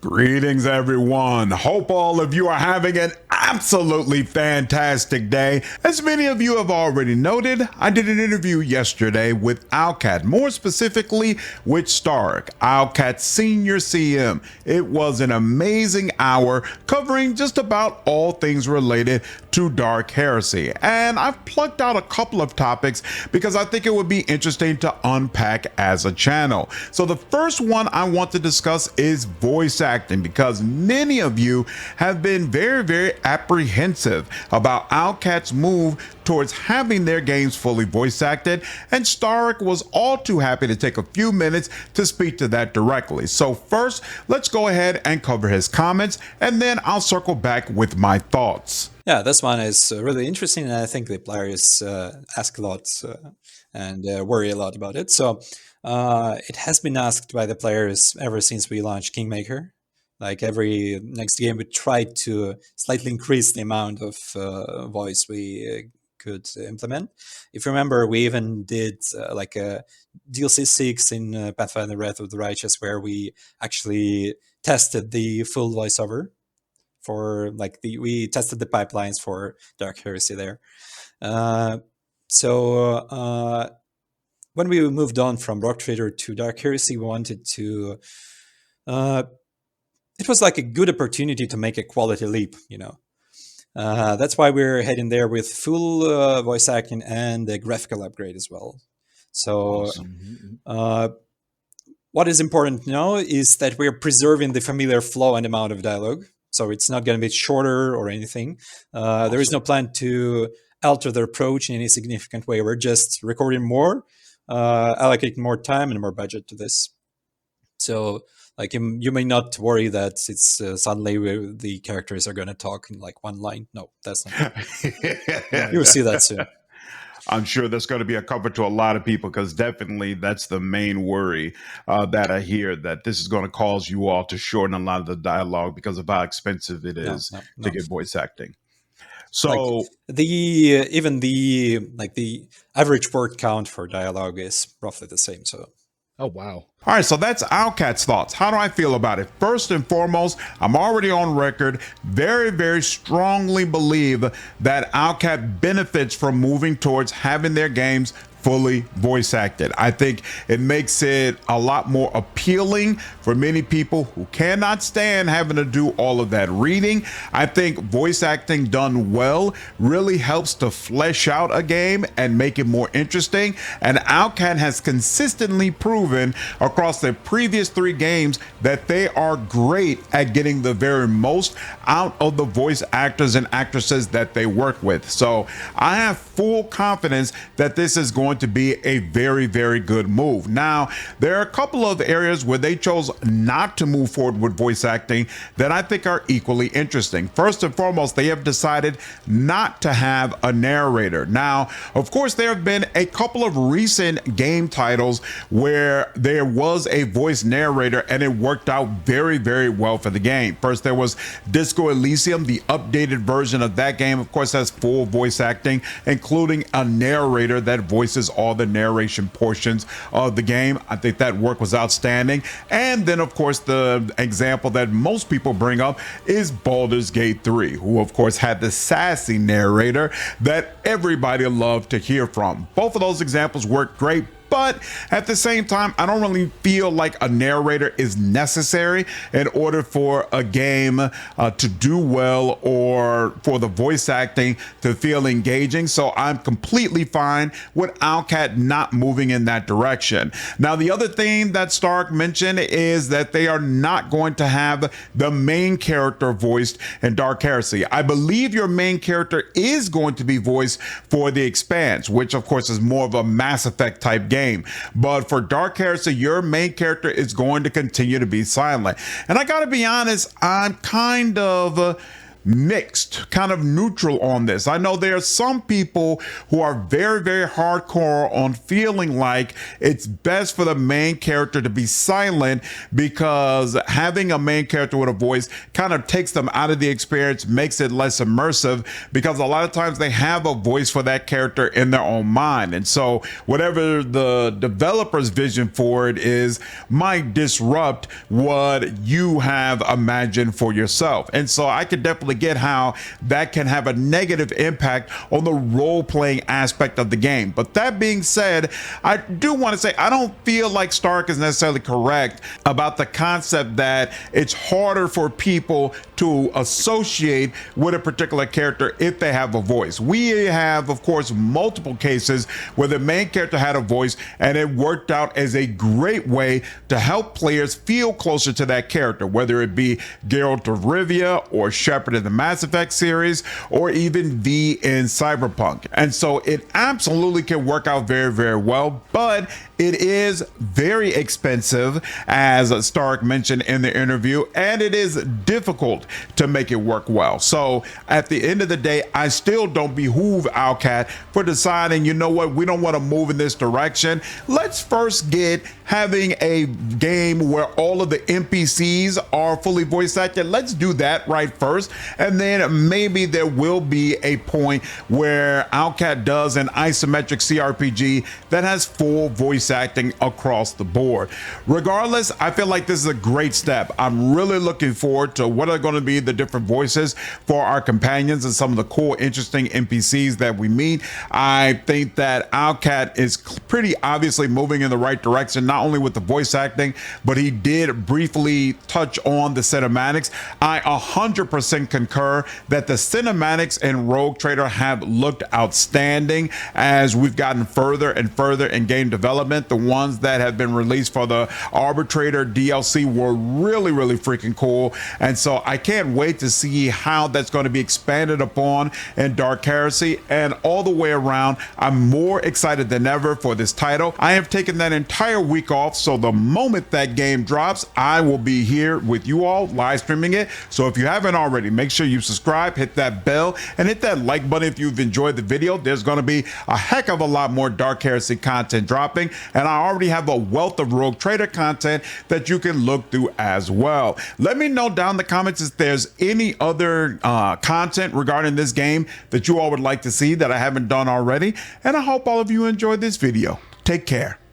Greetings, everyone. Hope all of you are having an absolutely fantastic day. As many of you have already noted, I did an interview yesterday with Owlcat, more specifically with Starrok, Owlcat's senior CM. It was an amazing hour covering just about all things related to Dark Heresy. And I've plucked out a couple of topics because I think it would be interesting to unpack as a channel. So the first one I want to discuss is voice acting, because many of you have been very apprehensive about Owlcat's move towards having their games fully voice acted, and Starrok was all too happy to take a few minutes to speak to that directly. So first, let's go ahead and cover his comments, and then I'll circle back with my thoughts. Yeah, this one is really interesting, and I think the players ask a lot and worry a lot about it. So it has been asked by the players ever since we launched Kingmaker. Like every next game, we tried to slightly increase the amount of voice we could implement. If you remember, we even did like a DLC 6 in Pathfinder Wrath of the Righteous, where we actually tested the full voiceover for we tested the pipelines for Dark Heresy there. So when we moved on from Rock Trader to Dark Heresy, we wanted to it was like a good opportunity to make a quality leap, you know. That's why we're heading there with full voice acting and a graphical upgrade as well. So Awesome. what is important to know is that we're preserving the familiar flow and amount of dialogue. So it's not going to be shorter or anything. Awesome. There is no plan to alter the approach in any significant way. We're just recording more, allocating more time and more budget to this. So like you may not worry that it's suddenly the characters are going to talk in like one line. No, that's not. You'll see that soon. I'm sure that's going to be a comfort to a lot of people, because definitely that's the main worry that I hear, that this is going to cause you all to shorten a lot of the dialogue because of how expensive it is to get voice acting. So like the average word count for dialogue is roughly the same. So. Oh, wow. All right, so that's Owlcat's thoughts. How do I feel about it? First and foremost, I'm already on record, very strongly believe that Owlcat benefits from moving towards having their games fully voice acted. I think it makes it a lot more appealing for many people who cannot stand having to do all of that reading. I think voice acting done well really helps to flesh out a game and make it more interesting. And Owlcat has consistently proven across their previous 3 games that they are great at getting the very most out of the voice actors and actresses that they work with. So I have full confidence that this is going to be a very good move. Now, there are a couple of areas where they chose not to move forward with voice acting that I think are equally interesting. First and foremost, they have decided not to have a narrator. Now, of course, there have been a couple of recent game titles where there was a voice narrator and it worked out very well for the game. First, there was Disco Elysium. The updated version of that game, of course, has full voice acting, including a narrator that voices all the narration portions of the game. I think that work was outstanding. And then, of course, the example that most people bring up is Baldur's Gate 3, who, of course, had the sassy narrator that everybody loved to hear from. Both of those examples work great. But at the same time, I don't really feel like a narrator is necessary in order for a game to do well, or for the voice acting to feel engaging. So I'm completely fine with Owlcat not moving in that direction. Now, the other thing that Starrok mentioned is that they are not going to have the main character voiced in Dark Heresy. I believe your main character is going to be voiced for The Expanse, which of course is more of a Mass Effect type game. But for Dark Heresy, your main character is going to continue to be silent. And I gotta be honest, I'm kind of mixed, kind of neutral on this. I know there are some people who are very, very hardcore on feeling like it's best for the main character to be silent because having a main character with a voice kind of takes them out of the experience, makes it less immersive, because a lot of times they have a voice for that character in their own mind. And so whatever the developer's vision for it is might disrupt what you have imagined for yourself. And so I could definitely get how that can have a negative impact on the role-playing aspect of the game. But that being said, I do want to say I don't feel like Starrok is necessarily correct about the concept that it's harder for people to associate with a particular character if they have a voice. We have, of course, multiple cases where the main character had a voice and it worked out as a great way to help players feel closer to that character, whether it be Geralt of Rivia or Shepard in the Mass Effect series or even V in Cyberpunk. And so it absolutely can work out very, very well, but it is very expensive, as Starrok mentioned in the interview, and it is difficult to make it work well. So at the end of the day, I still don't behoove Owlcat for deciding, you know what, we don't want to move in this direction. Let's first get having a game where all of the NPCs are fully voice acted. Let's do that right first, and then maybe there will be a point where Owlcat does an isometric CRPG that has full voice acting across the board. Regardless, I feel like this is a great step. I'm really looking forward to what are going to be the different voices for our companions and some of the cool, interesting NPCs that we meet. I think that Owlcat is pretty obviously moving in the right direction, not only with the voice acting, but he did briefly touch on the cinematics. I 100% concur that the cinematics in Rogue Trader have looked outstanding as we've gotten further and further in game development. The ones that have been released for the Arbitrator DLC were really, really freaking cool. And so I can't wait to see how that's going to be expanded upon in Dark Heresy. And all the way around, I'm more excited than ever for this title. I have taken that entire week off, so the moment that game drops, I will be here with you all live streaming it. So if you haven't already, make sure you subscribe, hit that bell, and hit that like button if you've enjoyed the video. There's going to be a heck of a lot more Dark Heresy content dropping, and I already have a wealth of Rogue Trader content that you can look through as well. Let me know down in the comments if there's any other content regarding this game that you all would like to see that I haven't done already, and I hope all of you enjoyed this video. Take care.